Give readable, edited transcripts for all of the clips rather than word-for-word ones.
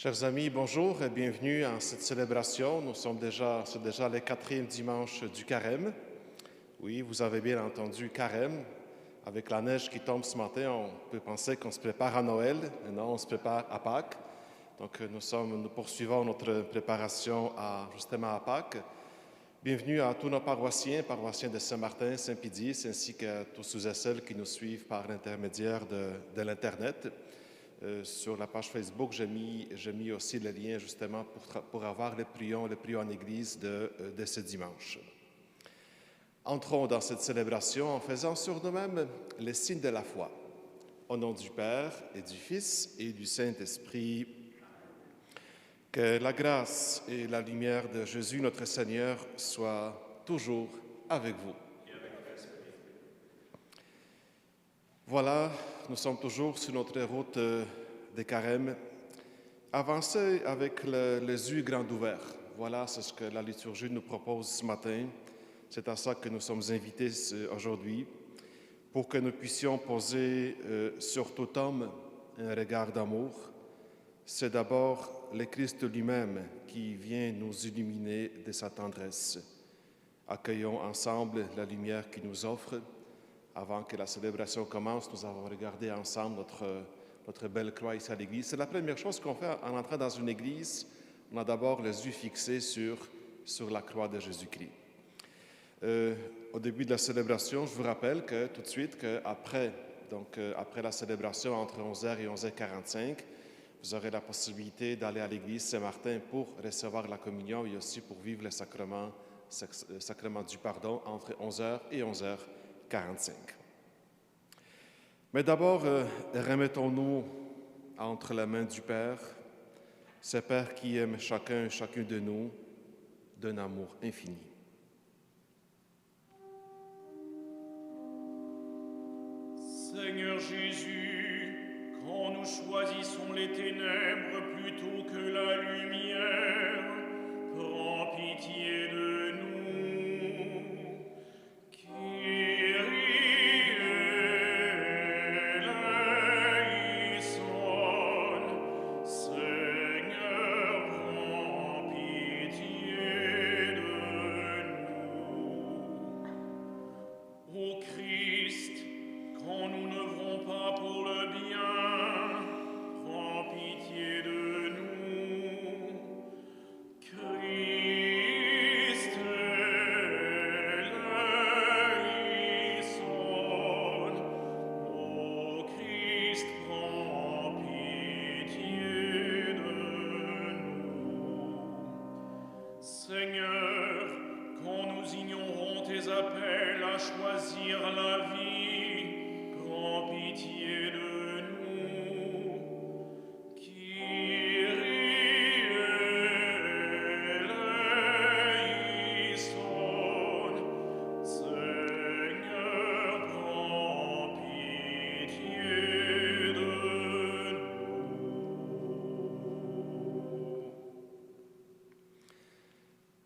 Chers amis, bonjour et bienvenue à cette célébration. C'est déjà le 4e dimanche du Carême. Oui, vous avez bien entendu Carême. Avec la neige qui tombe ce matin, on peut penser qu'on se prépare à Noël. Mais non, on se prépare à Pâques. Donc nous poursuivons notre préparation justement à Pâques. Bienvenue à tous nos paroissiens de Saint-Martin, Saint-Pédis, ainsi qu'à tous ceux et celles qui nous suivent par l'intermédiaire de l'Internet. Sur la page Facebook, j'ai mis aussi le lien justement pour avoir le prions en Église de ce dimanche. Entrons dans cette célébration en faisant sur nous-mêmes les signes de la foi. Au nom du Père et du Fils et du Saint-Esprit, que la grâce et la lumière de Jésus notre Seigneur soient toujours avec vous. Voilà, nous sommes toujours sur notre route des Carême. Avancez avec les yeux grands ouverts. Voilà, c'est ce que la liturgie nous propose ce matin. C'est à ça que nous sommes invités aujourd'hui, pour que nous puissions poser sur tout homme un regard d'amour. C'est d'abord le Christ lui-même qui vient nous illuminer de sa tendresse. Accueillons ensemble la lumière qu'il nous offre. Avant que la célébration commence, nous avons regardé ensemble notre belle croix ici à l'église. C'est la première chose qu'on fait en entrant dans une église. On a d'abord les yeux fixés sur la croix de Jésus-Christ. Au début de la célébration, je vous rappelle que tout de suite, après la célébration, entre 11h et 11h45, vous aurez la possibilité d'aller à l'église Saint-Martin pour recevoir la communion et aussi pour vivre le sacrement du pardon entre 11h et 11h45. Mais d'abord, remettons-nous entre les mains du Père, ce Père qui aime chacun de nous d'un amour infini. Seigneur Jésus, quand nous choisissons les ténèbres plutôt que la lumière, prends pitié de nous.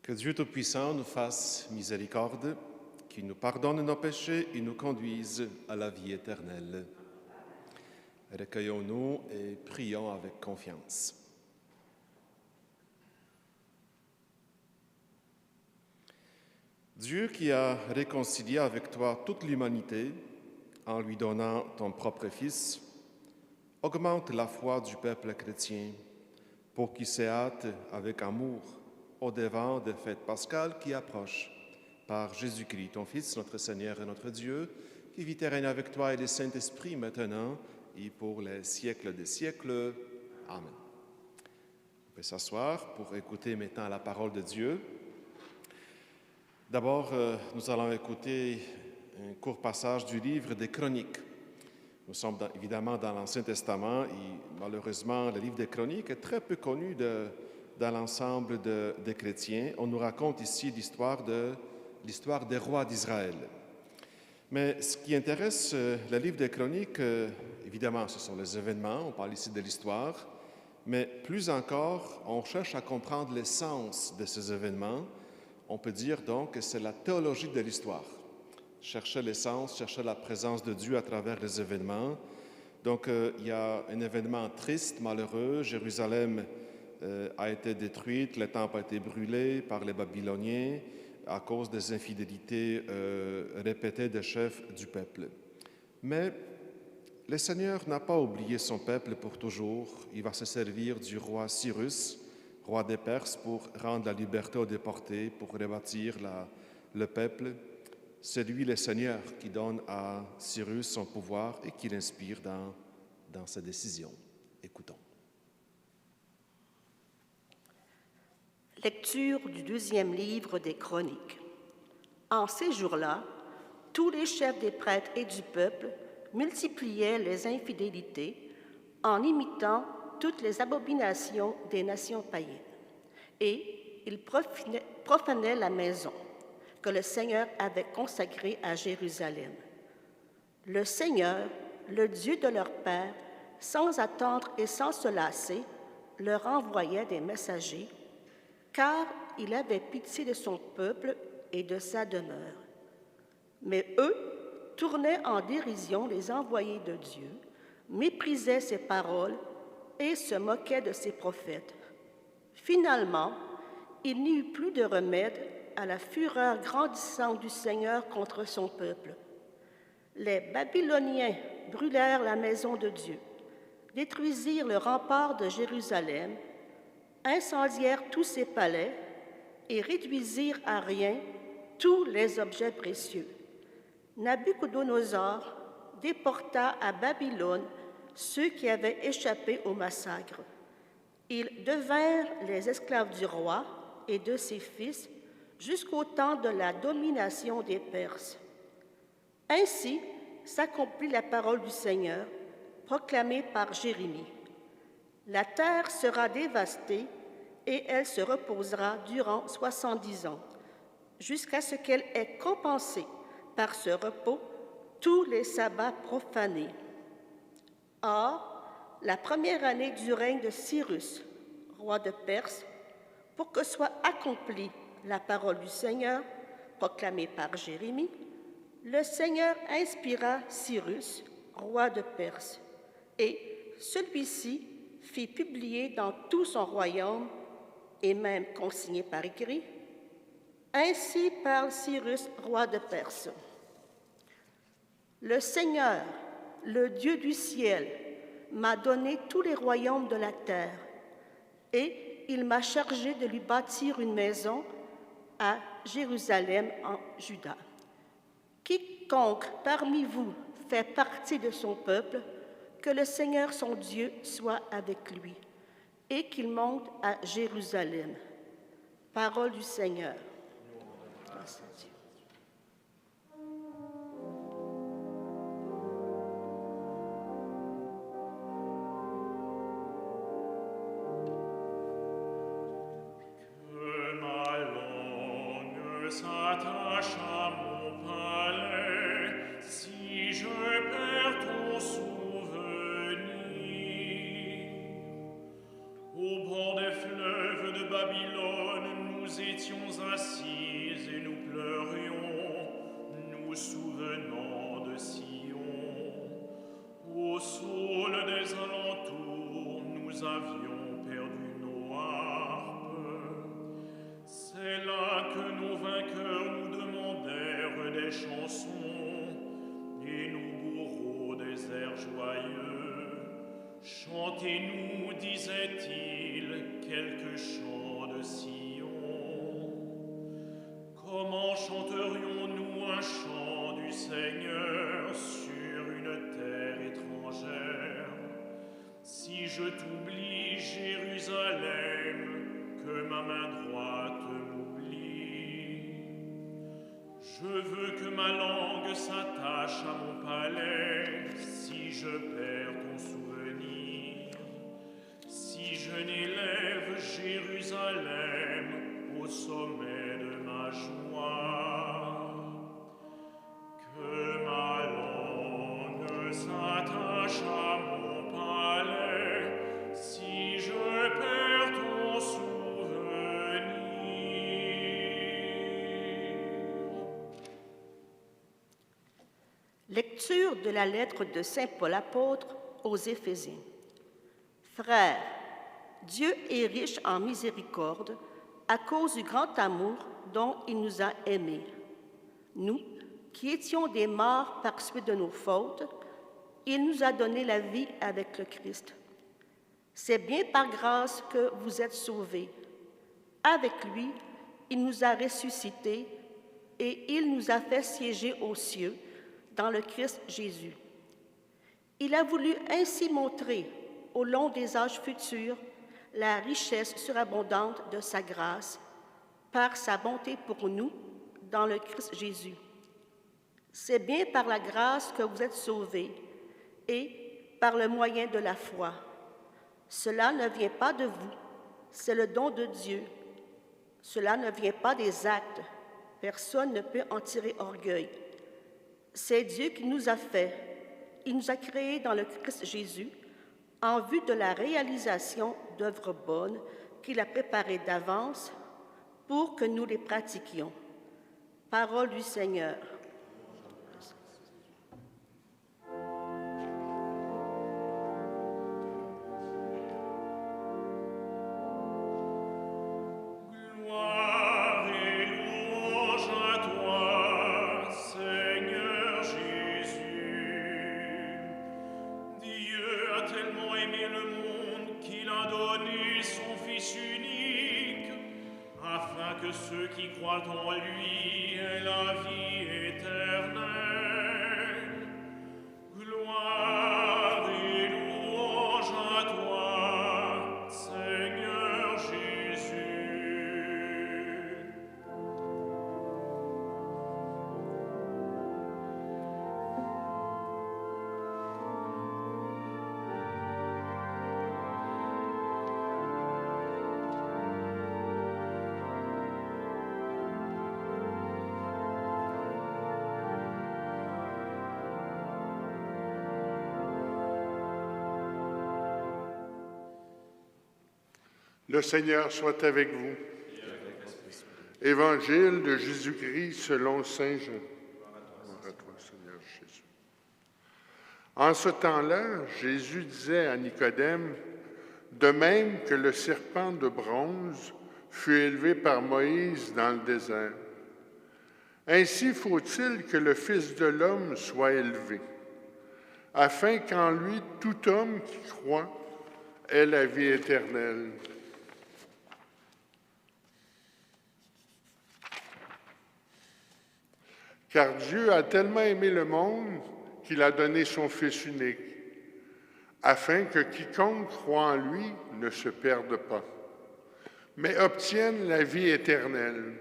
Que Dieu Tout-Puissant nous fasse miséricorde, qu'il nous pardonne nos péchés et nous conduise à la vie éternelle. Recueillons-nous et prions avec confiance. Dieu qui a réconcilié avec toi toute l'humanité en lui donnant ton propre Fils, augmente la foi du peuple chrétien pour qu'il se hâte avec amour au-devant des fêtes pascales qui approchent, par Jésus-Christ, ton Fils, notre Seigneur et notre Dieu, qui vit et règne avec toi et le Saint-Esprit maintenant et pour les siècles des siècles. Amen. On peut s'asseoir pour écouter maintenant la parole de Dieu. D'abord, nous allons écouter un court passage du livre des Chroniques. Nous sommes évidemment dans l'Ancien Testament et malheureusement, le livre des Chroniques est très peu connu dans l'ensemble des chrétiens. On nous raconte ici l'histoire des rois d'Israël. Mais ce qui intéresse le livre des Chroniques, évidemment, ce sont les événements, on parle ici de l'histoire, mais plus encore, on cherche à comprendre l'essence de ces événements. On peut dire donc que c'est la théologie de l'histoire. Chercher l'essence, chercher la présence de Dieu à travers les événements. Donc, il y a un événement triste, malheureux. Jérusalem a été détruite, le temple a été brûlé par les Babyloniens à cause des infidélités répétées des chefs du peuple. Mais le Seigneur n'a pas oublié son peuple pour toujours. Il va se servir du roi Cyrus, roi des Perses, pour rendre la liberté aux déportés, pour rebâtir le peuple. C'est lui, le Seigneur, qui donne à Cyrus son pouvoir et qui l'inspire dans ses décisions. Écoutons. Lecture du 2e livre des Chroniques. En ces jours-là, tous les chefs des prêtres et du peuple multipliaient les infidélités en imitant toutes les abominations des nations païennes. Et ils profanaient la maison que le Seigneur avait consacrée à Jérusalem. Le Seigneur, le Dieu de leur père, sans attendre et sans se lasser, leur envoyait des messagers, car il avait pitié de son peuple et de sa demeure. Mais eux tournaient en dérision les envoyés de Dieu, méprisaient ses paroles et se moquaient de ses prophètes. Finalement, il n'y eut plus de remède à la fureur grandissante du Seigneur contre son peuple. Les Babyloniens brûlèrent la maison de Dieu, détruisirent le rempart de Jérusalem, incendièrent tous ses palais et réduisirent à rien tous les objets précieux. Nabuchodonosor déporta à Babylone ceux qui avaient échappé au massacre. Ils devinrent les esclaves du roi et de ses fils jusqu'au temps de la domination des Perses. Ainsi s'accomplit la parole du Seigneur, proclamée par Jérémie. La terre sera dévastée et elle se reposera durant 70 ans, jusqu'à ce qu'elle ait compensé par ce repos tous les sabbats profanés. Or, la première année du règne de Cyrus, roi de Perse, pour que soit accomplie la parole du Seigneur, proclamée par Jérémie, le Seigneur inspira Cyrus, roi de Perse, et celui-ci fit publier dans tout son royaume, et même consigné par écrit, « Ainsi parle Cyrus, roi de Perse. Le Seigneur, le Dieu du ciel, m'a donné tous les royaumes de la terre, et il m'a chargé de lui bâtir une maison à Jérusalem en Juda. Quiconque parmi vous fait partie de son peuple, que le Seigneur son Dieu soit avec lui, et qu'il monte à Jérusalem. » Parole du Seigneur. Grâce à Dieu. Que ma langue s'attache à mon palais, si je perds ton souvenir. Au bord des fleuves de Babylone, nous étions assises et nous pleurions, nous souvenant de Sion. Au saule des alentours, nous avions perdu nos harpes. C'est là que nos vainqueurs nous demandèrent des chansons et nos bourreaux des airs joyeux. Chantez-nous, disait-il, quelques chants de Sion. Comment chanterions-nous un chant du Seigneur sur une terre étrangère? Si je t'oublie, Jérusalem, que ma main droite m'oublie. Je veux que ma langue s'attache à mon palais, si je perds ton souvenir. Si je n'élève Jérusalem au sommet de ma joie. Que ma langue s'attache à mon palais, si je perds ton souvenir. Lecture de la lettre de saint Paul apôtre aux Éphésiens. Frères, Dieu est riche en miséricorde à cause du grand amour dont il nous a aimés. Nous, qui étions des morts par suite de nos fautes, il nous a donné la vie avec le Christ. C'est bien par grâce que vous êtes sauvés. Avec lui, il nous a ressuscités et il nous a fait siéger aux cieux dans le Christ Jésus. Il a voulu ainsi montrer, au long des âges futurs, la richesse surabondante de sa grâce par sa bonté pour nous dans le Christ Jésus. C'est bien par la grâce que vous êtes sauvés et par le moyen de la foi. Cela ne vient pas de vous, c'est le don de Dieu. Cela ne vient pas des actes. Personne ne peut en tirer orgueil. C'est Dieu qui nous a fait. Il nous a créés dans le Christ Jésus en vue de la réalisation d'œuvres bonnes qu'il a préparées d'avance pour que nous les pratiquions. Parole du Seigneur. Gloire et louange à toi, Seigneur Jésus. Dieu a tellement aimé le monde qu'il a donné son Fils unique, afin que ceux qui croient en lui aient la vie éternelle. Gloire et louange à toi, Seigneur Jésus. Le Seigneur soit avec vous. Évangile de Jésus-Christ selon saint Jean. Gloire à toi, Seigneur Jésus. En ce temps-là, Jésus disait à Nicodème, « De même que le serpent de bronze fut élevé par Moïse dans le désert, ainsi faut-il que le Fils de l'homme soit élevé, afin qu'en lui tout homme qui croit ait la vie éternelle. » Car Dieu a tellement aimé le monde qu'il a donné son Fils unique, afin que quiconque croit en lui ne se perde pas, mais obtienne la vie éternelle.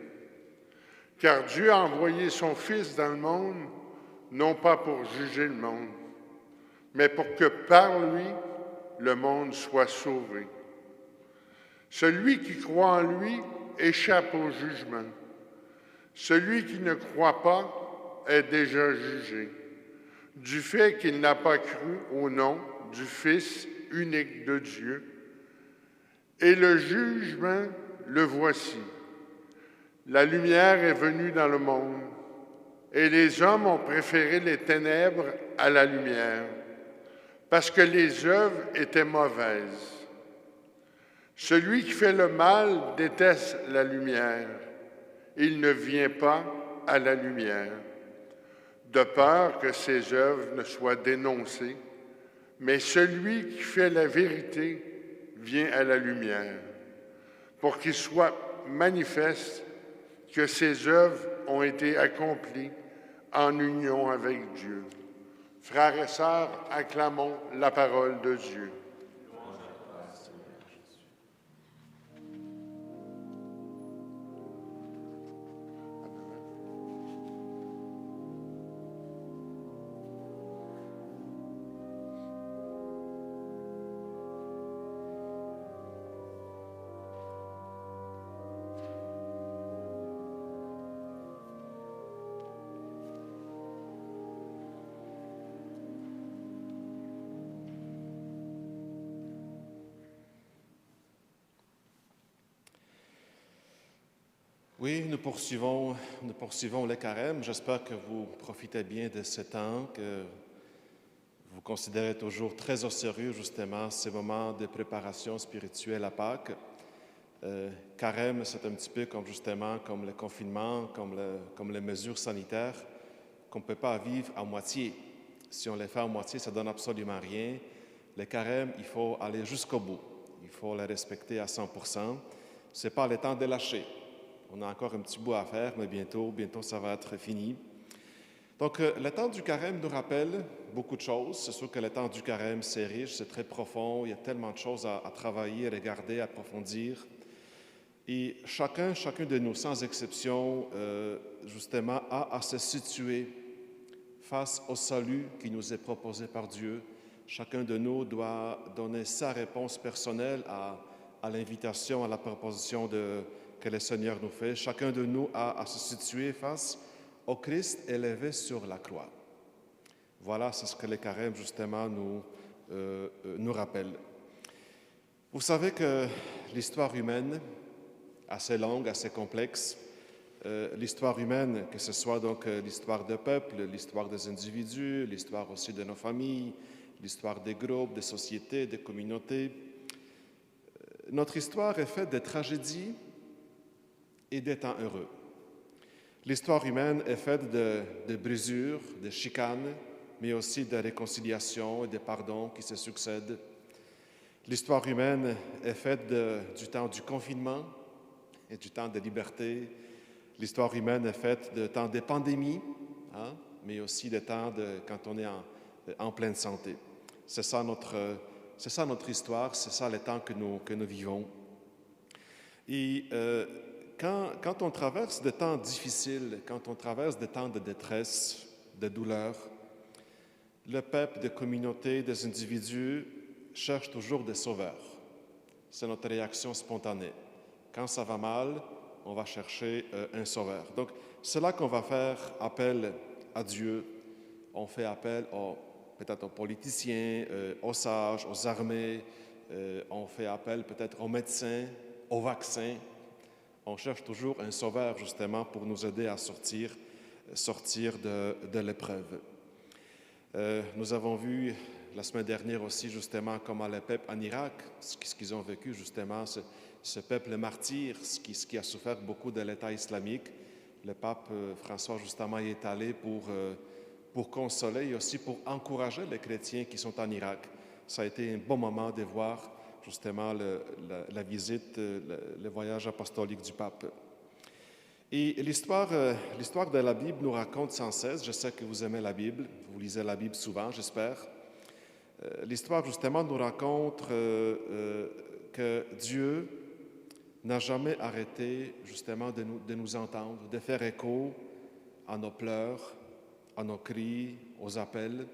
Car Dieu a envoyé son Fils dans le monde, non pas pour juger le monde, mais pour que par lui, le monde soit sauvé. Celui qui croit en lui échappe au jugement. Celui qui ne croit pas est déjà jugé, du fait qu'il n'a pas cru au nom du Fils unique de Dieu. Et le jugement, le voici. La lumière est venue dans le monde, et les hommes ont préféré les ténèbres à la lumière, parce que les œuvres étaient mauvaises. Celui qui fait le mal déteste la lumière. Il ne vient pas à la lumière, de peur que ses œuvres ne soient dénoncées, mais celui qui fait la vérité vient à la lumière, pour qu'il soit manifeste que ses œuvres ont été accomplies en union avec Dieu. Frères et sœurs, acclamons la parole de Dieu. Oui, nous poursuivons le carême. J'espère que vous profitez bien de ce temps, que vous considérez toujours très au sérieux justement ces moments de préparation spirituelle à Pâques. Carême, c'est un petit peu comme justement comme le confinement, comme les mesures sanitaires qu'on ne peut pas vivre à moitié. Si on les fait à moitié, ça ne donne absolument rien. Les carèmes, il faut aller jusqu'au bout. Il faut les respecter à 100%. Ce n'est pas le temps de lâcher. On a encore un petit bout à faire, mais bientôt ça va être fini. Donc, le temps du carême nous rappelle beaucoup de choses. C'est sûr que le temps du carême, c'est riche, c'est très profond. Il y a tellement de choses à travailler, regarder, approfondir. Et chacun de nous, sans exception, justement, a à se situer face au salut qui nous est proposé par Dieu. Chacun de nous doit donner sa réponse personnelle à l'invitation, à la proposition que le Seigneur nous fait. Chacun de nous a à se situer face au Christ élevé sur la croix. Voilà, c'est ce que les carèmes, justement, nous rappellent. Vous savez que l'histoire humaine, assez longue, assez complexe, l'histoire humaine, que ce soit donc l'histoire des peuples, l'histoire des individus, l'histoire aussi de nos familles, l'histoire des groupes, des sociétés, des communautés. Notre histoire est faite de tragédies et des temps heureux. L'histoire humaine est faite de brisures, de chicanes, mais aussi de réconciliations et de pardons qui se succèdent. L'histoire humaine est faite du temps du confinement et du temps de liberté. L'histoire humaine est faite de temps des pandémies, mais aussi de temps quand on est en pleine santé. C'est ça notre histoire, c'est ça les temps que nous vivons. Et quand on traverse des temps difficiles, quand on traverse des temps de détresse, de douleur, le peuple, des communautés, des individus cherchent toujours des sauveurs. C'est notre réaction spontanée. Quand ça va mal, on va chercher un sauveur. Donc, c'est là qu'on va faire appel à Dieu. On fait appel peut-être aux politiciens, aux sages, aux armées. On fait appel peut-être aux médecins, aux vaccins. On cherche toujours un sauveur, justement, pour nous aider à sortir de l'épreuve. Nous avons vu la semaine dernière aussi, justement, comment le peuple en Irak, ce qu'ils ont vécu, justement, ce peuple martyr, ce qui a souffert beaucoup de l'État islamique. Le pape François, justement, y est allé pour consoler et aussi pour encourager les chrétiens qui sont en Irak. Ça a été un bon moment de voir, justement, la visite, le voyage apostolique du pape. Et l'histoire de la Bible nous raconte sans cesse, je sais que vous aimez la Bible, vous lisez la Bible souvent, j'espère. L'histoire, justement, nous raconte que Dieu n'a jamais arrêté, justement, de nous entendre, de faire écho à nos pleurs, à nos cris, aux appels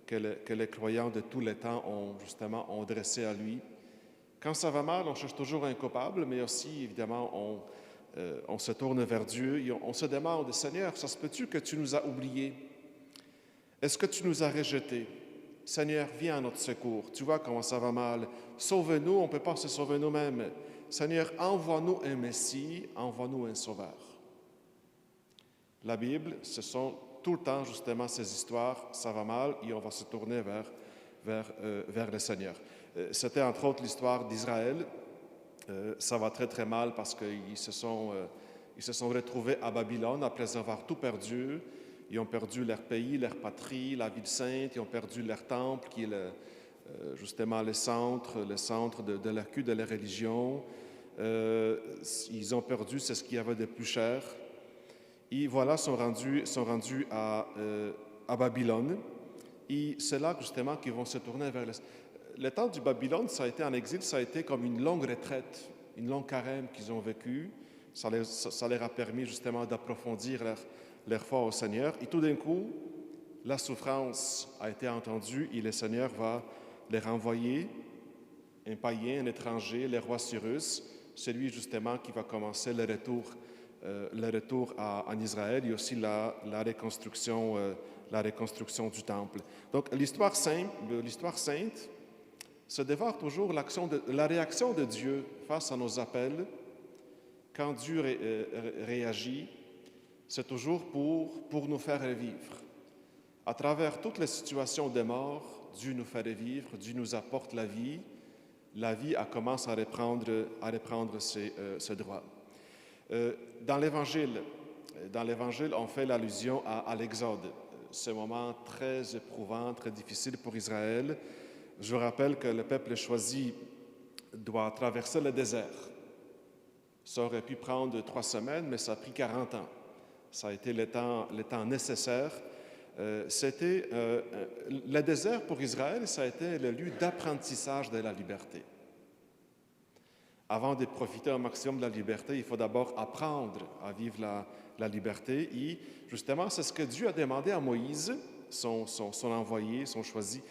que les croyants de tous les temps ont dressés à lui. Quand ça va mal, on cherche toujours un coupable, mais aussi, évidemment, on se tourne vers Dieu et on se demande, Seigneur, ça se peut-tu que tu nous as oubliés? Est-ce que tu nous as rejetés? Seigneur, viens à notre secours. Tu vois comment ça va mal. Sauve-nous, on ne peut pas se sauver nous-mêmes. Seigneur, envoie-nous un Messie, envoie-nous un Sauveur. La Bible, ce sont tout le temps justement ces histoires, ça va mal, et on va se tourner vers le Seigneur. C'était entre autres l'histoire d'Israël. Ça va très très mal parce qu'ils se sont retrouvés à Babylone après avoir tout perdu. Ils ont perdu leur pays, leur patrie, la ville sainte, ils ont perdu leur temple qui est justement le centre de leur culte, de leur religion. Ils ont perdu ce qu'il y avait de plus cher. Et voilà, sont rendus à Babylone. Et c'est là justement qu'ils vont se tourner vers le temps du Babylone, ça a été en exil, ça a été comme une longue retraite, une longue carême qu'ils ont vécue. Ça leur a permis justement d'approfondir leur foi au Seigneur. Et tout d'un coup, la souffrance a été entendue et le Seigneur va les renvoyer, un païen, un étranger, le roi Cyrus, celui justement qui va commencer le retour en Israël et aussi la reconstruction du temple. Donc l'histoire sainte se dévore toujours la réaction de Dieu face à nos appels. Quand Dieu réagit, c'est toujours pour nous faire revivre. À travers toutes les situations de mort, Dieu nous fait revivre, Dieu nous apporte la vie. La vie commence à reprendre ses droits. Dans l'Évangile, on fait l'allusion à l'Exode, ce moment très éprouvant, très difficile pour Israël. Je vous rappelle que le peuple choisi doit traverser le désert. Ça aurait pu prendre 3 semaines, mais ça a pris 40 ans. Ça a été le temps nécessaire. Le désert pour Israël, ça a été le lieu d'apprentissage de la liberté. Avant de profiter au maximum de la liberté, il faut d'abord apprendre à vivre la liberté. Et justement, c'est ce que Dieu a demandé à Moïse, son envoyé, son choisi.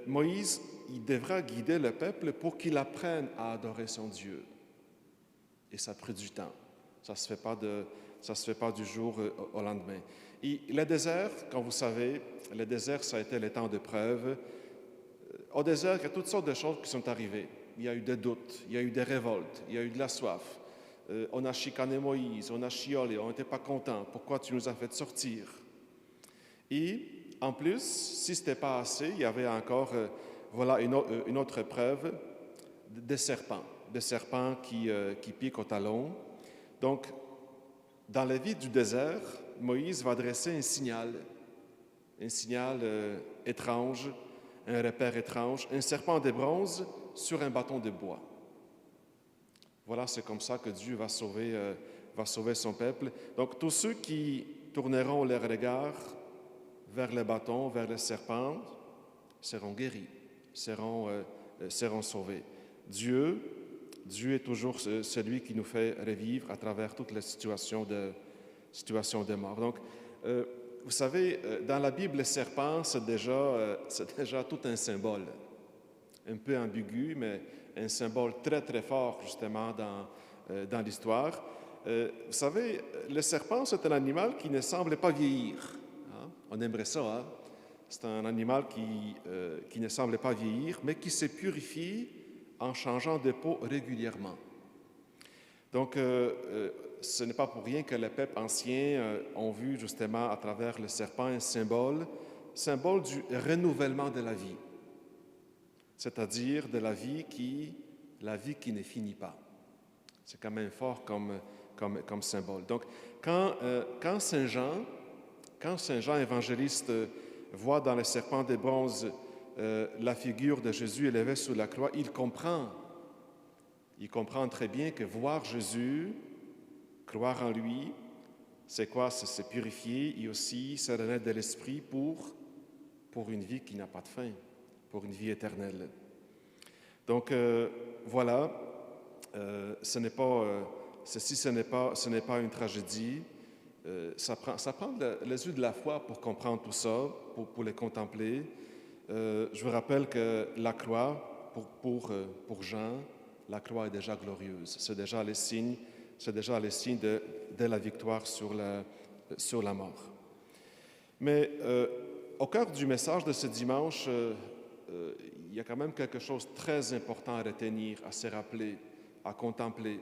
Moïse, il devra guider le peuple pour qu'il apprenne à adorer son Dieu. Et ça a pris du temps. Ça ne se fait pas du jour au lendemain. Et le désert, comme vous savez, le désert, ça a été le temps de preuve. Au désert, il y a toutes sortes de choses qui sont arrivées. Il y a eu des doutes, il y a eu des révoltes, il y a eu de la soif. On a chicané Moïse, on a chiolé, on n'était pas content. Pourquoi tu nous as fait sortir? Et en plus, si ce n'était pas assez, il y avait encore une autre preuve, des serpents qui piquent au talon. Donc, dans la vie du désert, Moïse va dresser un signal étrange, un repère étrange, un serpent de bronze sur un bâton de bois. Voilà, c'est comme ça que Dieu va sauver son peuple. Donc, tous ceux qui tourneront leur regard vers le bâton, vers le serpent, seront guéris, seront sauvés. Dieu est toujours celui qui nous fait revivre à travers toutes les situations de mort. Donc, vous savez, dans la Bible, le serpent, c'est déjà tout un symbole, un peu ambigu, mais un symbole très, très fort, justement, dans l'histoire. Vous savez, le serpent, c'est un animal qui ne semble pas vieillir. Hein? On aimerait ça, hein? C'est un animal qui ne semble pas vieillir, mais qui se purifie en changeant de peau régulièrement. Donc, ce n'est pas pour rien que les peuples anciens ont vu justement à travers le serpent un symbole du renouvellement de la vie, c'est-à-dire de la vie qui ne finit pas. C'est quand même fort comme symbole. Donc, quand Saint Jean évangéliste voit dans le serpent de bronze la figure de Jésus élevé sur la croix, il comprend très bien que voir Jésus, croire en lui, c'est quoi? C'est se purifier et aussi se renaître de l'esprit pour une vie qui n'a pas de fin, pour une vie éternelle. Donc, voilà, ce n'est pas une tragédie. Ça prend les yeux de la foi pour comprendre tout ça, pour les contempler. Je vous rappelle que la croix, pour Jean, la croix est déjà glorieuse. C'est déjà le signe de la victoire sur la mort. Mais au cœur du message de ce dimanche, il y a quand même quelque chose de très important à retenir, à se rappeler, à contempler.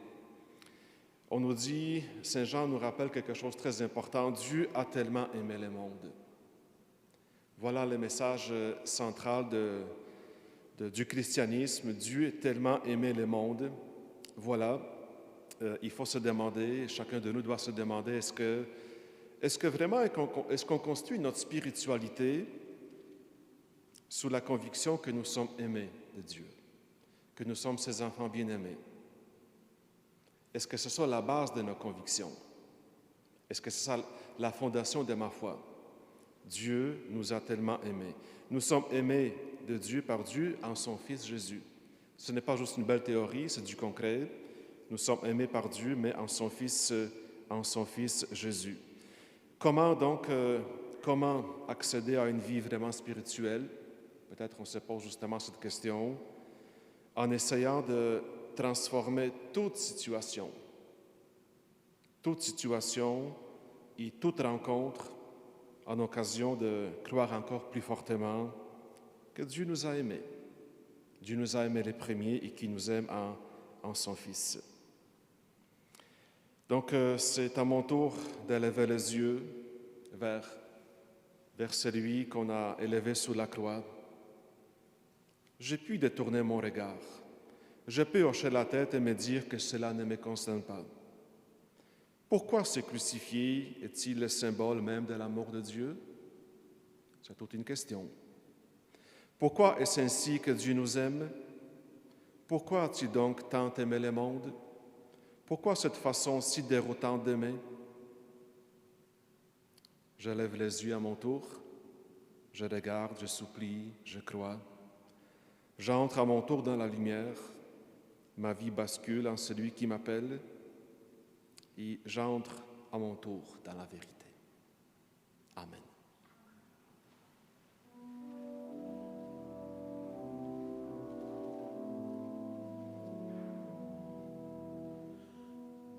On nous dit, Saint Jean nous rappelle quelque chose de très important, Dieu a tellement aimé le monde. Voilà le message central du christianisme, Dieu a tellement aimé le monde. Voilà, il faut se demander, chacun de nous doit se demander, est-ce que vraiment, est-ce qu'on construit notre spiritualité sous la conviction que nous sommes aimés de Dieu, que nous sommes ses enfants bien-aimés? Est-ce que c'est ça la base de nos convictions? Est-ce que c'est ça la fondation de ma foi? Dieu nous a tellement aimés. Nous sommes aimés de Dieu par Dieu en son Fils Jésus. Ce n'est pas juste une belle théorie, c'est du concret. Nous sommes aimés par Dieu, mais en son Fils Jésus. Comment accéder à une vie vraiment spirituelle? Peut-être on se pose justement cette question en essayant de transformer toute situation et toute rencontre en occasion de croire encore plus fortement que Dieu nous a aimés. Dieu nous a aimés les premiers et qui nous aime en son Fils. Donc, c'est à mon tour d'élever les yeux vers vers celui qu'on a élevé sous la croix. J'ai pu détourner mon regard. Je peux hocher la tête et me dire que cela ne me concerne pas. Pourquoi ce crucifié est-il le symbole même de l'amour de Dieu? C'est toute une question. Pourquoi est-ce ainsi que Dieu nous aime? Pourquoi a-t-il donc tant aimé le monde? Pourquoi cette façon si déroutante d'aimer? Je lève les yeux à mon tour, je regarde, je supplie, je crois. J'entre à mon tour dans la lumière, ma vie bascule en celui qui m'appelle et j'entre à mon tour dans la vérité. Amen.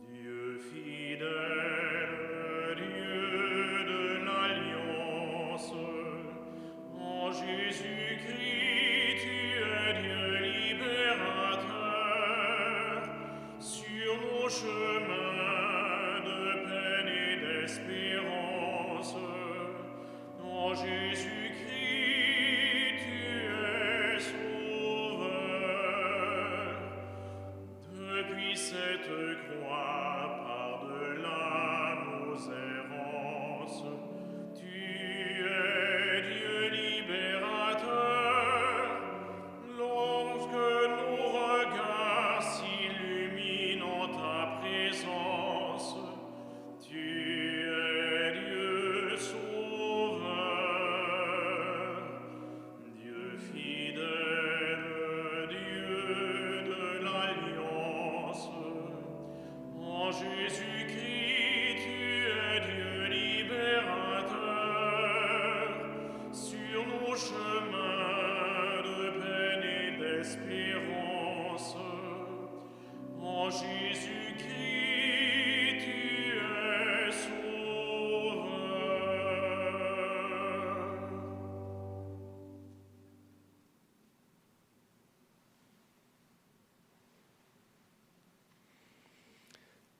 Dieu fidèle, Dieu de l'Alliance, en Jésus-Christ, tu es Dieu libérateur. Sur nos chemins de peine et d'espérance, en Jésus-Christ, tu es sauveur. Depuis cette croix, par-delà nos errances, tu es Dieu libérateur. Lorsque nos regards s'illuminent en ta présence, tu es Dieu sauveur. Dieu fidèle, Dieu de l'Alliance, en Jésus-Christ, tu es Dieu libérateur. Sur nos chemins de peine et d'espérance, en Jésus-Christ, tu es sauveur.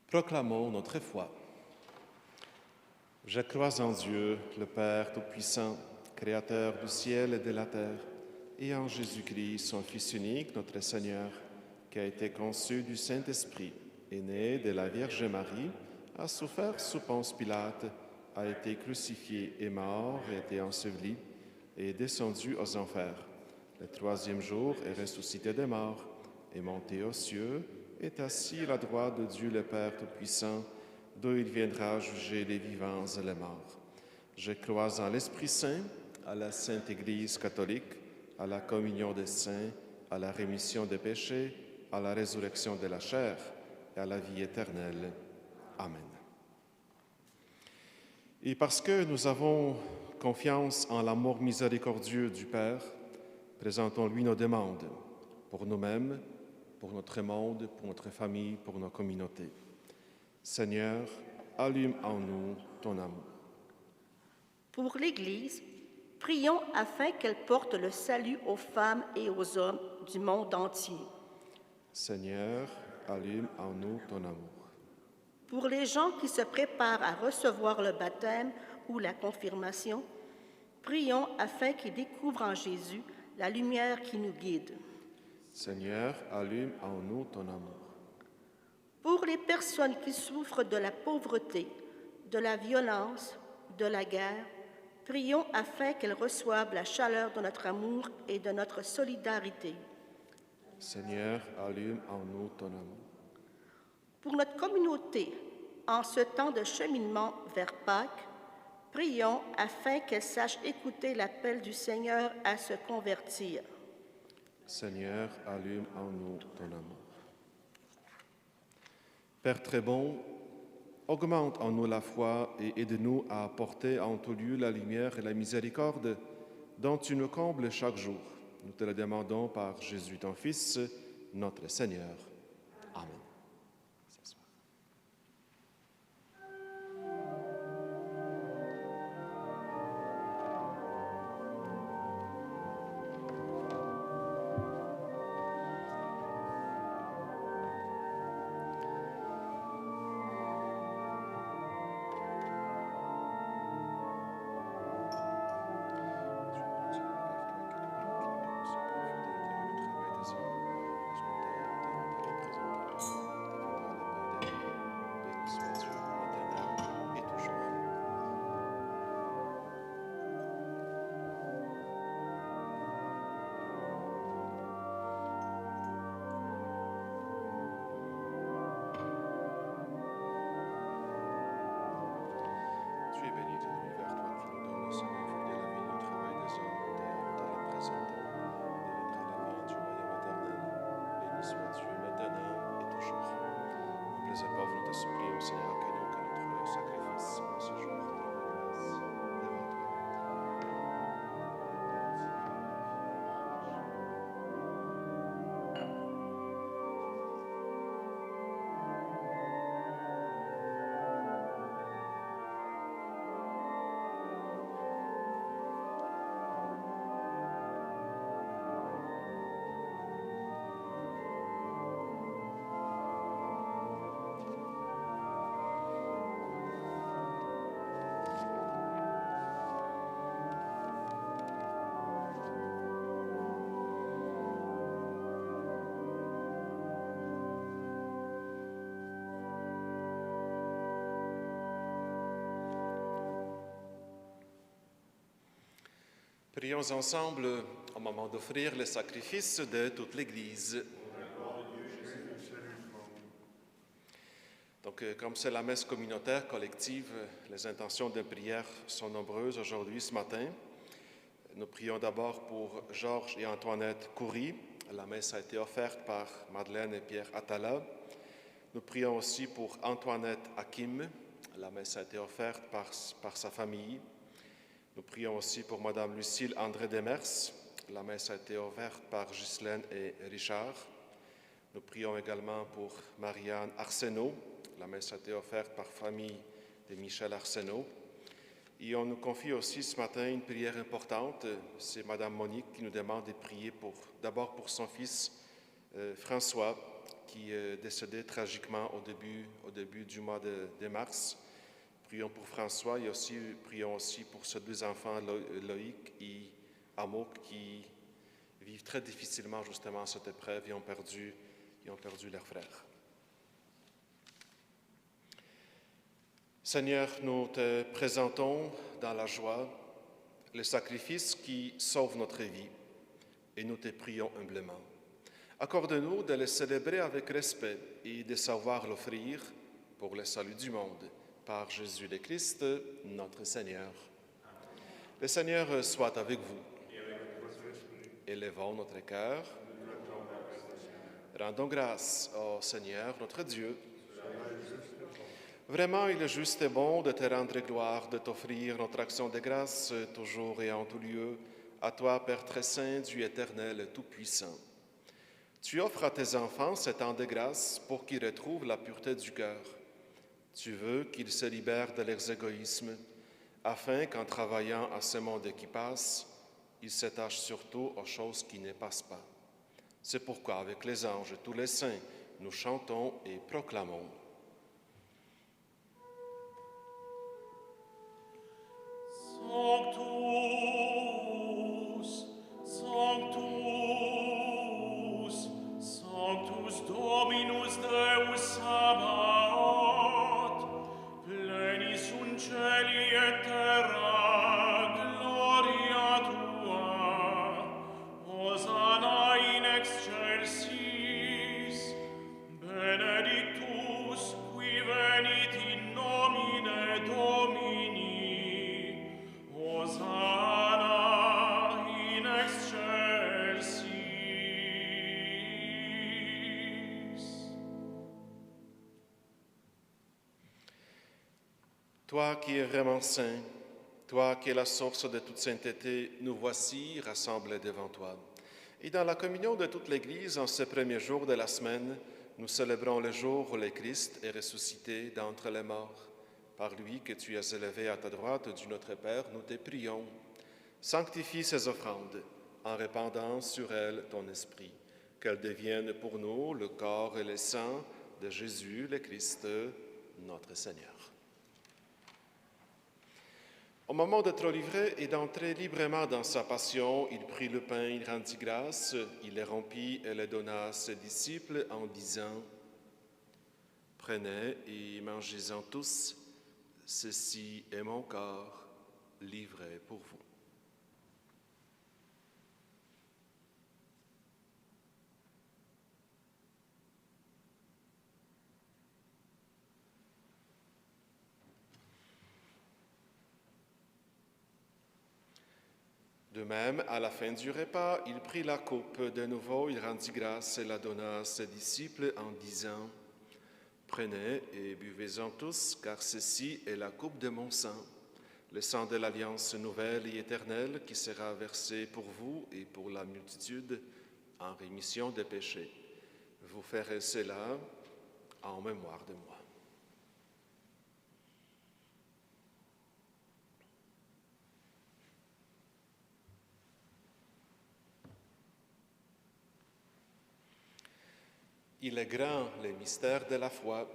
Proclamons notre foi. Je crois en Dieu, le Père Tout-Puissant, Créateur du ciel et de la terre, et en Jésus-Christ, son Fils unique, notre Seigneur, qui a été conçu du Saint-Esprit, est né de la Vierge Marie, a souffert sous Ponce Pilate, a été crucifié et mort, a été enseveli, et est descendu aux enfers. Le troisième jour est ressuscité des morts, est monté aux cieux, est assis à la droite de Dieu le Père Tout-Puissant, d'où il viendra juger les vivants et les morts. Je crois en l'Esprit Saint, à la Sainte Église catholique, à la communion des saints, à la rémission des péchés, à la résurrection de la chair et à la vie éternelle. Amen. Et parce que nous avons confiance en l'amour miséricordieux du Père, présentons-lui nos demandes pour nous-mêmes, pour notre monde, pour notre famille, pour nos communautés. Seigneur, allume en nous ton amour. Pour l'Église, prions afin qu'elle porte le salut aux femmes et aux hommes du monde entier. Seigneur, allume en nous ton amour. Pour les gens qui se préparent à recevoir le baptême ou la confirmation, prions afin qu'ils découvrent en Jésus la lumière qui nous guide. Seigneur, allume en nous ton amour. Pour les personnes qui souffrent de la pauvreté, de la violence, de la guerre, prions afin qu'elles reçoivent la chaleur de notre amour et de notre solidarité. Seigneur, allume en nous ton amour. Pour notre communauté, en ce temps de cheminement vers Pâques, prions afin qu'elle sache écouter l'appel du Seigneur à se convertir. Seigneur, allume en nous ton amour. Père très bon, augmente en nous la foi et aide-nous à apporter en tout lieu la lumière et la miséricorde dont tu nous combles chaque jour. Nous te le demandons par Jésus, ton Fils, notre Seigneur. Amen. Prions ensemble au moment d'offrir le sacrifice de toute l'Église. Donc, comme c'est la messe communautaire collective, les intentions de prière sont nombreuses aujourd'hui, ce matin. Nous prions d'abord pour Georges et Antoinette Coury. La messe a été offerte par Madeleine et Pierre Attala. Nous prions aussi pour Antoinette Hakim. La messe a été offerte par sa famille. Nous prions aussi pour Madame Lucille André Demers. La messe a été ouverte par Ghislaine et Richard. Nous prions également pour Marianne Arsenault. La messe a été offerte par famille de Michel Arsenault. Et on nous confie aussi ce matin une prière importante. C'est Madame Monique qui nous demande de prier d'abord pour son fils François, qui est décédé tragiquement au début du mois de mars. Prions pour François et prions aussi pour ses deux enfants, Loïc et Amouk, qui vivent très difficilement justement cette épreuve et ont perdu leur frère. Seigneur, nous te présentons dans la joie le sacrifice qui sauve notre vie et nous te prions humblement. Accorde-nous de le célébrer avec respect et de savoir l'offrir pour le salut du monde. Par Jésus le Christ, notre Seigneur. Le Seigneur soit avec vous. Élevons notre cœur. Rendons grâce au Seigneur, notre Dieu. Vraiment, il est juste et bon de te rendre gloire, de t'offrir notre action de grâce, toujours et en tout lieu, à toi, Père très saint, Dieu éternel et tout-puissant. Tu offres à tes enfants ce temps de grâce pour qu'ils retrouvent la pureté du cœur. Tu veux qu'ils se libèrent de leurs égoïsmes, afin qu'en travaillant à ce monde qui passe, ils s'attachent surtout aux choses qui ne passent pas. C'est pourquoi, avec les anges et tous les saints, nous chantons et proclamons. Sanctus, Sanctus, Sanctus Dominus Deus Sabaoth, plenis sunt cieli et terra, gloria tua, Hosanna in excelsis, benedictus qui venit in nomine Domini, Hosanna in excelsis. Toi qui es vraiment saint, toi qui es la source de toute sainteté, nous voici rassemblés devant toi. Et dans la communion de toute l'Église, en ce premier jour de la semaine, nous célébrons le jour où le Christ est ressuscité d'entre les morts. Par lui que tu as élevé à ta droite du Notre Père, nous te prions. Sanctifie ces offrandes en répandant sur elles ton esprit, qu'elles deviennent pour nous le corps et le sang de Jésus le Christ, notre Seigneur. Au moment d'être livré et d'entrer librement dans sa passion, il prit le pain, il rendit grâce, il le rompit et le donna à ses disciples en disant « Prenez et mangez-en tous, ceci est mon corps livré pour vous. » De même, à la fin du repas, il prit la coupe de nouveau, il rendit grâce et la donna à ses disciples en disant « Prenez et buvez-en tous, car ceci est la coupe de mon sang, le sang de l'alliance nouvelle et éternelle qui sera versé pour vous et pour la multitude en rémission des péchés. Vous ferez cela en mémoire de moi. » Il est grand, le mystère de la foi.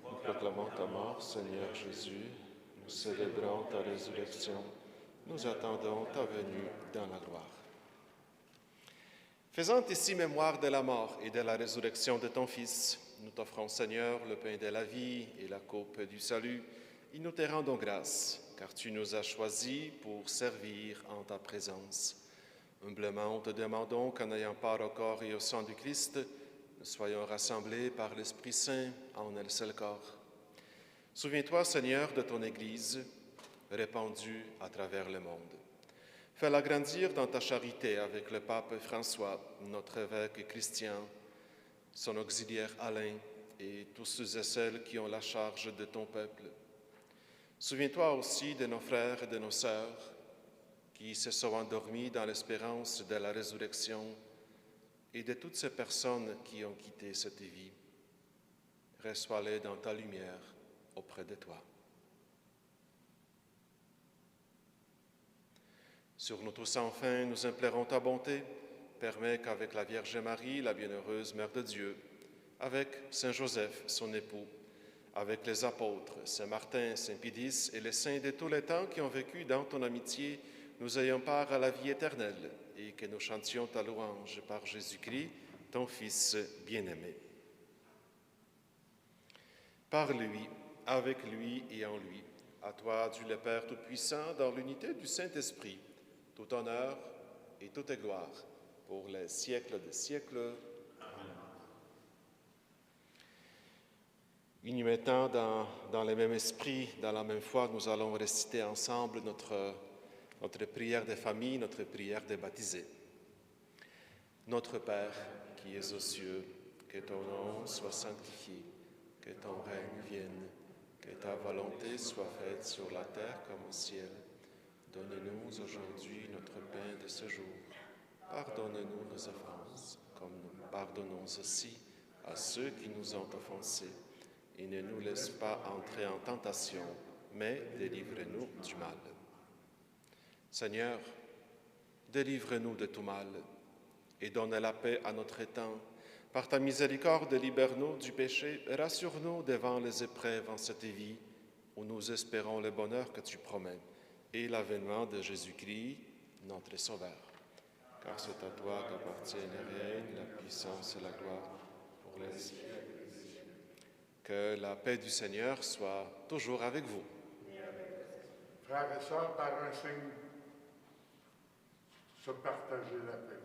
Nous proclamons ta mort, Seigneur Jésus. Nous célébrons ta résurrection. Nous attendons ta venue dans la gloire. Faisant ici mémoire de la mort et de la résurrection de ton Fils, nous t'offrons, Seigneur, le pain de la vie et la coupe du salut, et nous te rendons grâce, car tu nous as choisis pour servir en ta présence. Humblement, te demandons qu'en ayant part au corps et au sang du Christ, nous soyons rassemblés par l'Esprit Saint en un seul corps. Souviens-toi, Seigneur, de ton Église, répandue à travers le monde. Fais-la grandir dans ta charité avec le pape François, notre évêque Christian, son auxiliaire Alain et tous ceux et celles qui ont la charge de ton peuple. Souviens-toi aussi de nos frères et de nos sœurs qui se sont endormis dans l'espérance de la résurrection et de toutes ces personnes qui ont quitté cette vie. Reçois-les dans ta lumière auprès de toi. Sur nous tous enfin, nous implorons ta bonté. Permets qu'avec la Vierge Marie, la bienheureuse Mère de Dieu, avec Saint Joseph, son époux, avec les apôtres, Saint Martin, Saint Pidis et les saints de tous les temps qui ont vécu dans ton amitié, nous ayons part à la vie éternelle et que nous chantions ta louange par Jésus-Christ, ton Fils bien-aimé. Par lui, avec lui et en lui, à toi, Dieu le Père Tout-Puissant, dans l'unité du Saint-Esprit, tout honneur et toute gloire pour les siècles des siècles. Amen. Unis maintenant dans le même esprit, dans la même foi, nous allons réciter ensemble notre prière des familles, notre prière des baptisés. Notre Père, qui es aux cieux, que ton nom soit sanctifié, que ton règne vienne, que ta volonté soit faite sur la terre comme au ciel. Donne-nous aujourd'hui notre pain de ce jour. Pardonne-nous nos offenses, comme nous pardonnons aussi à ceux qui nous ont offensés. Et ne nous laisse pas entrer en tentation, mais délivre-nous du mal. Seigneur, délivre-nous de tout mal et donne la paix à notre temps. Par ta miséricorde, libère-nous du péché, rassure-nous devant les épreuves en cette vie, où nous espérons le bonheur que tu promets et l'avènement de Jésus-Christ, notre Sauveur. Car c'est à toi qu'appartiennent le règne, la puissance et la gloire pour les siècles. Que la paix du Seigneur soit toujours avec vous. Frères et sœurs, par un signe, se partager la paix.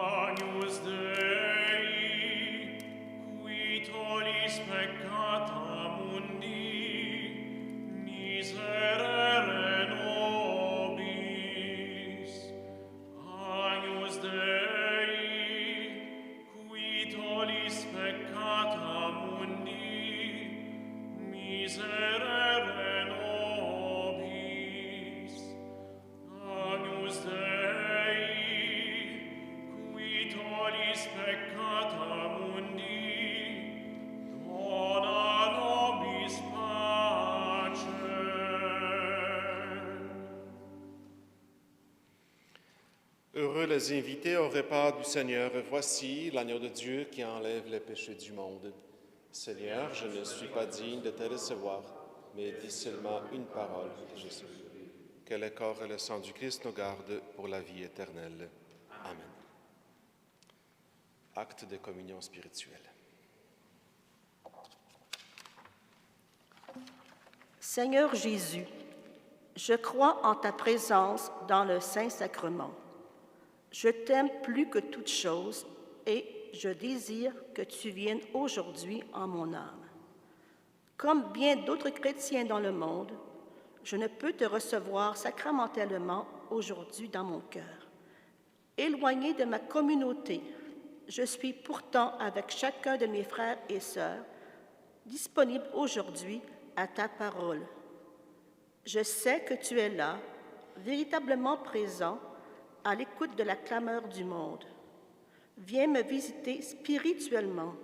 Agnus Dei, qui tollis peccata mundi, miserere nobis. Agnus Dei, qui tollis peccata mundi, miserere nobis. Agnus Dei, qui tollis peccata mundi, dona nobis pacem. Heureux les invités au repas du Seigneur. Voici l'agneau de Dieu qui enlève les péchés du monde. Seigneur, je ne suis pas digne de te recevoir, mais dis seulement une parole de Jésus. Que le corps et le sang du Christ nous gardent pour la vie éternelle. Amen. Acte de communion spirituelle. Seigneur Jésus, je crois en ta présence dans le Saint-Sacrement. Je t'aime plus que toute chose et je désire que tu viennes aujourd'hui en mon âme. Comme bien d'autres chrétiens dans le monde, je ne peux te recevoir sacramentellement aujourd'hui dans mon cœur. Éloigné de ma communauté, je suis pourtant avec chacun de mes frères et sœurs, disponible aujourd'hui à ta parole. Je sais que tu es là, véritablement présent, à l'écoute de la clameur du monde. Viens me visiter spirituellement.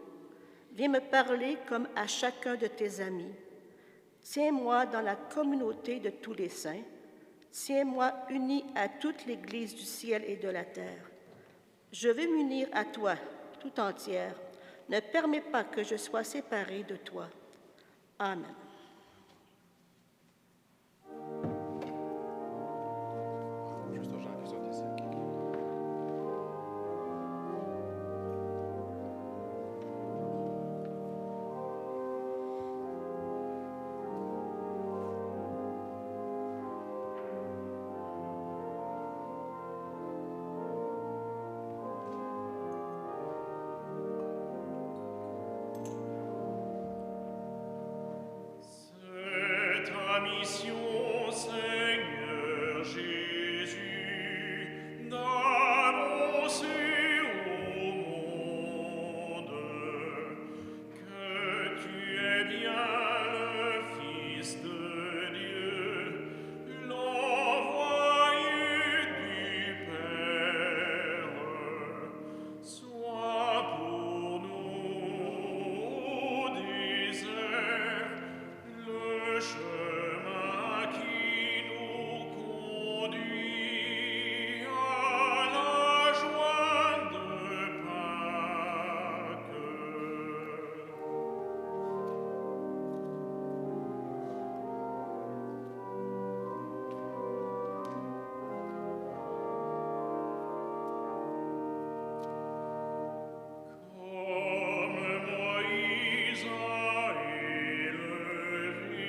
Viens me parler comme à chacun de tes amis. Tiens-moi dans la communauté de tous les saints. Tiens-moi uni à toute l'Église du ciel et de la terre. Je veux m'unir à toi tout entière. Ne permets pas que je sois séparée de toi. Amen. Juste aux gens qui sont ici. mission, Seigneur Jésus, d'annoncer au monde que tu es bien le Fils de Dieu, l'envoyé du Père. Sois pour nous au désert le chemin qui nous conduit à la joie de Pâques. Comme Moïse a élevé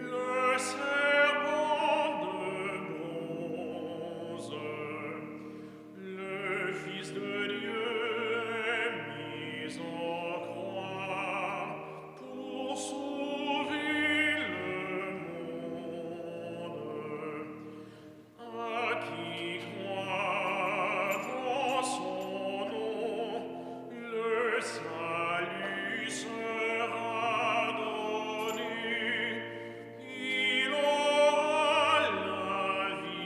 le serpent de bronze, le Fils de Dieu est mis en croix pour sauver le monde. À qui croit en son nom, le salut sera donné, il aura la vie.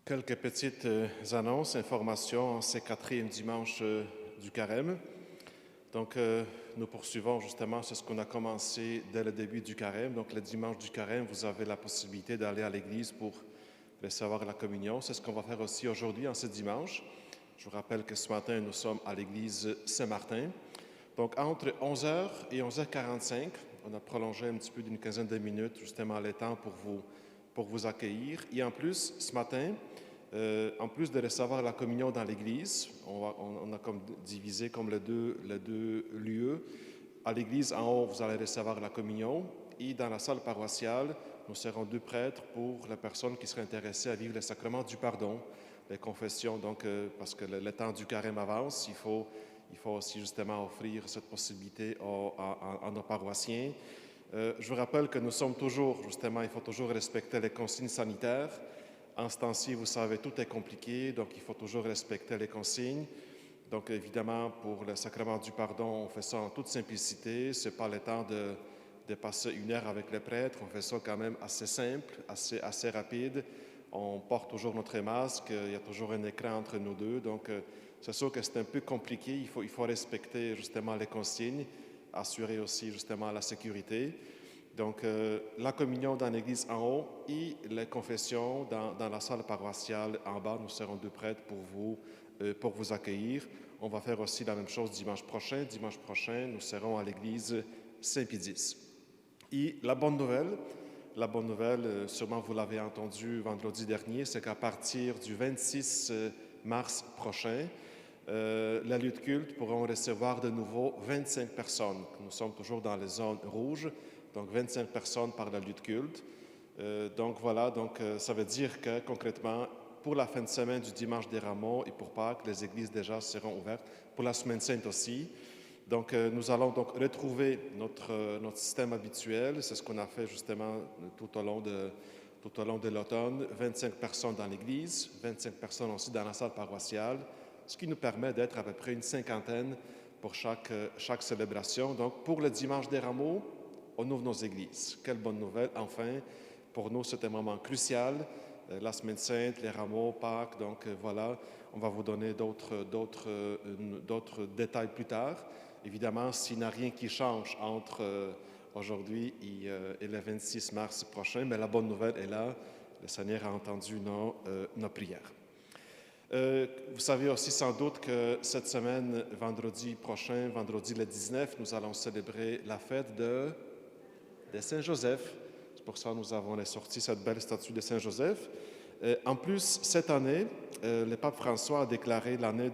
Quelques petites annonces, informations en ces 4e dimanche du Carême. Donc, nous poursuivons justement ce qu'on a commencé dès le début du Carême. Donc, le dimanche du Carême, vous avez la possibilité d'aller à l'église pour recevoir la communion. C'est ce qu'on va faire aussi aujourd'hui, en ce dimanche. Je vous rappelle que ce matin, nous sommes à l'église Saint-Martin. Donc, entre 11h et 11h45, on a prolongé un petit peu d'une quinzaine de minutes, justement, le temps pour vous accueillir. Et en plus, ce matin, en plus de recevoir la communion dans l'église, on a comme divisé comme les deux lieux. À l'église, en haut, vous allez recevoir la communion. Et dans la salle paroissiale, nous serons 2 prêtres pour les personnes qui seraient intéressées à vivre le sacrement du pardon, les confessions. Donc, parce que le temps du carême avance, il faut aussi justement offrir cette possibilité à nos paroissiens. Je vous rappelle que nous sommes toujours, justement, il faut toujours respecter les consignes sanitaires. En ce temps-ci, vous savez, tout est compliqué, donc il faut toujours respecter les consignes. Donc, évidemment, pour le sacrement du pardon, on fait ça en toute simplicité. Ce n'est pas le temps de passer 1 heure avec le prêtre. On fait ça quand même assez simple, assez rapide. On porte toujours notre masque. Il y a toujours un écran entre nous deux. Donc, c'est sûr que c'est un peu compliqué. Il faut respecter justement les consignes, assurer aussi justement la sécurité. Donc, la communion dans l'église en haut et les confessions dans la salle paroissiale en bas. Nous serons 2 prêtres pour vous accueillir. On va faire aussi la même chose dimanche prochain. Dimanche prochain, nous serons à l'église Saint-Pédis. Et la bonne nouvelle, sûrement vous l'avez entendu vendredi dernier, c'est qu'à partir du 26 mars prochain, la lieu de culte pourront recevoir de nouveau 25 personnes. Nous sommes toujours dans les zones rouges, donc 25 personnes par la lieu de culte. Donc voilà, ça veut dire que concrètement, pour la fin de semaine du dimanche des Rameaux et pour Pâques, les églises déjà seront ouvertes, pour la semaine sainte aussi. Donc nous allons donc retrouver notre système habituel, c'est ce qu'on a fait justement tout au long de l'automne, 25 personnes dans l'église, 25 personnes aussi dans la salle paroissiale, ce qui nous permet d'être à peu près une 50aine pour chaque célébration. Donc pour le dimanche des Rameaux, on ouvre nos églises. Quelle bonne nouvelle, enfin, pour nous c'est un moment crucial. La semaine sainte, les Rameaux, Pâques, donc voilà, on va vous donner d'autres détails plus tard. Évidemment, s'il n'y a rien qui change entre aujourd'hui et le 26 mars prochain, mais la bonne nouvelle est là, le Seigneur a entendu nos prières. Vous savez aussi sans doute que cette semaine, vendredi prochain, vendredi le 19, nous allons célébrer la fête de Saint-Joseph. C'est pour ça que nous avons sorti cette belle statue de Saint-Joseph. En plus, cette année, le pape François a déclaré l'année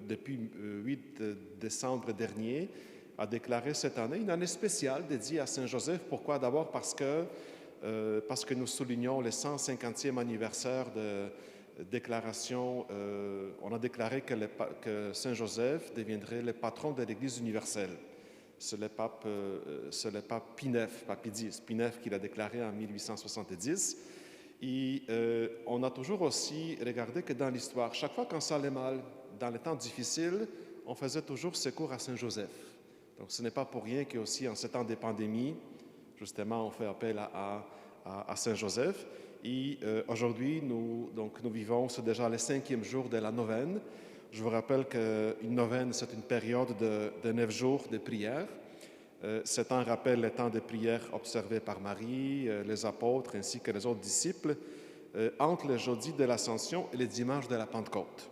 depuis 8 décembre dernier, a déclaré cette année une année spéciale dédiée à Saint-Joseph. Pourquoi? D'abord parce que nous soulignons le 150e anniversaire de déclaration. On a déclaré que Saint-Joseph deviendrait le patron de l'Église universelle. C'est le pape Pie IX qui l'a déclaré en 1870. Et on a toujours aussi regardé que dans l'histoire, chaque fois qu'on allait mal, dans les temps difficiles, on faisait toujours secours à Saint-Joseph. Donc ce n'est pas pour rien qu'aussi en ces temps de pandémie, justement, on fait appel à Saint-Joseph. Et aujourd'hui, nous vivons, c'est déjà le 5e jour de la neuvaine. Je vous rappelle qu'une neuvaine, c'est une période de 9 jours de prière. Ce temps rappelle le temps de prière observé par Marie, les apôtres ainsi que les autres disciples entre le jeudi de l'Ascension et le dimanche de la Pentecôte.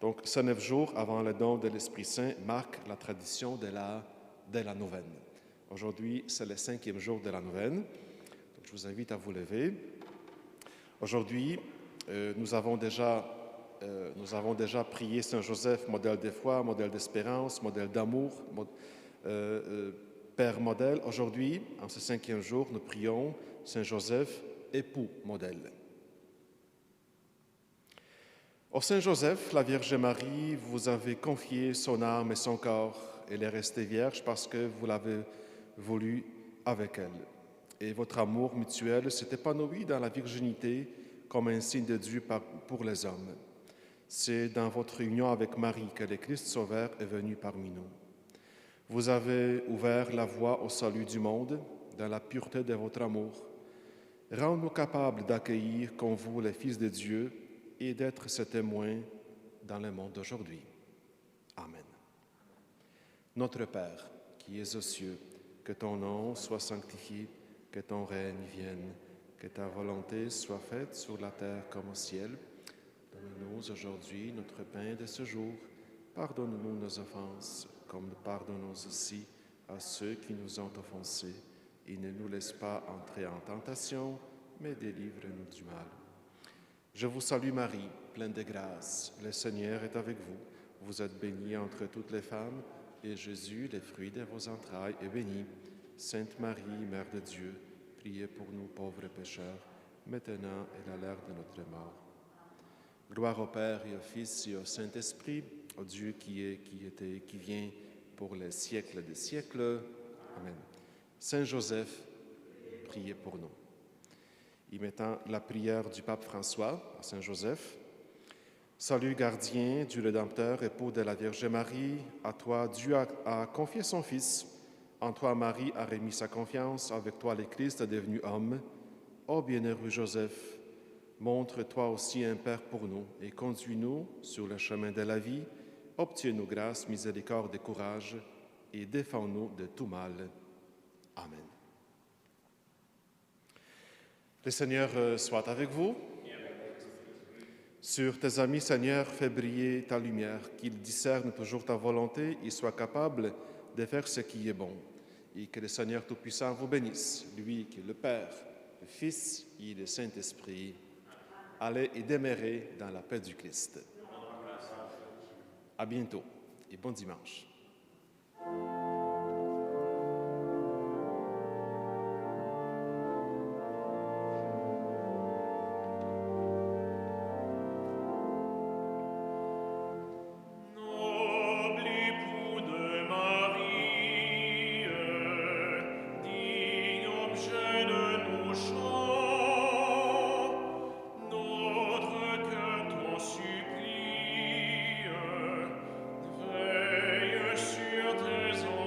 Donc, ces 9 jours avant le don de l'Esprit Saint marquent la tradition de la neuvaine. Aujourd'hui, c'est le 5e jour de la neuvaine. Donc, je vous invite à vous lever. Aujourd'hui, nous avons déjà prié Saint Joseph, modèle de foi, modèle d'espérance, modèle d'amour, Père modèle. Aujourd'hui, en ce 5e jour, nous prions Saint Joseph, époux modèle. Au Saint Joseph, la Vierge Marie, vous avez confié son âme et son corps. Elle est restée vierge parce que vous l'avez voulu avec elle. Et votre amour mutuel s'est épanoui dans la virginité comme un signe de Dieu pour les hommes. C'est dans votre union avec Marie que le Christ Sauveur est venu parmi nous. Vous avez ouvert la voie au salut du monde dans la pureté de votre amour. Rends-nous capables d'accueillir comme vous les fils de Dieu et d'être ses témoins dans le monde d'aujourd'hui. Amen. Notre Père, qui es aux cieux, que ton nom soit sanctifié, que ton règne vienne, que ta volonté soit faite sur la terre comme au ciel. Donne-nous aujourd'hui notre pain de ce jour. Pardonne-nous nos offenses, comme nous pardonnons aussi à ceux qui nous ont offensés. Et ne nous laisse pas entrer en tentation, mais délivre-nous du mal. Je vous salue Marie, pleine de grâce. Le Seigneur est avec vous. Vous êtes bénie entre toutes les femmes, et Jésus, le fruit de vos entrailles, est béni. Sainte Marie, Mère de Dieu, priez pour nous pauvres pécheurs, maintenant et à l'heure de notre mort. Gloire au Père et au Fils et au Saint-Esprit, au Dieu qui est, qui était, qui vient, pour les siècles des siècles. Amen. Saint Joseph, priez pour nous. Y mettant la prière du pape François à Saint Joseph. Salut gardien du Rédempteur, époux de la Vierge Marie, à toi Dieu a confié son Fils. En toi Marie a remis sa confiance, avec toi le Christ est devenu homme. Ô bienheureux Joseph, montre-toi aussi un Père pour nous et conduis-nous sur le chemin de la vie. Obtiens-nous grâce, miséricorde et courage et défends-nous de tout mal. Amen. Le Seigneur soit avec vous. Sur tes amis, Seigneur, fais briller ta lumière, qu'ils discernent toujours ta volonté et soient capables de faire ce qui est bon. Et que le Seigneur Tout-Puissant vous bénisse, lui qui est le Père, le Fils et le Saint-Esprit. Allez et demeurez dans la paix du Christ. À bientôt et bon dimanche. Veille sur tes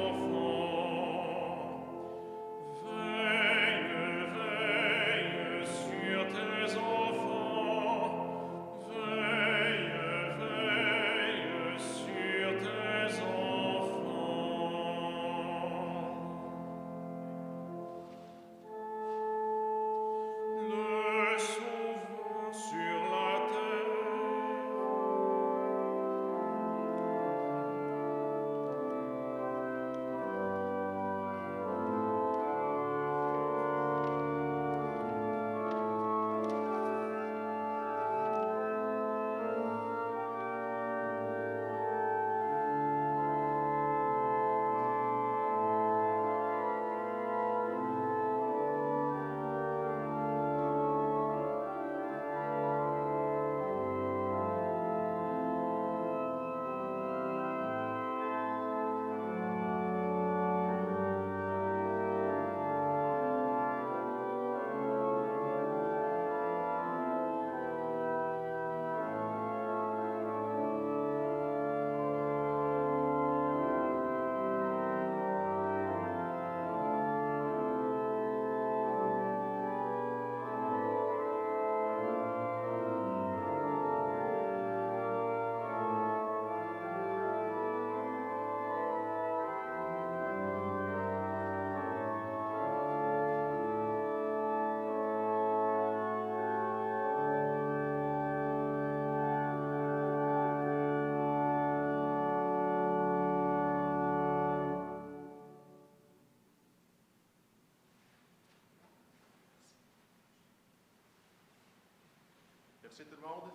Merci tout le monde.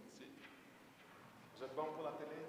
Merci. Vous êtes bon pour la télé?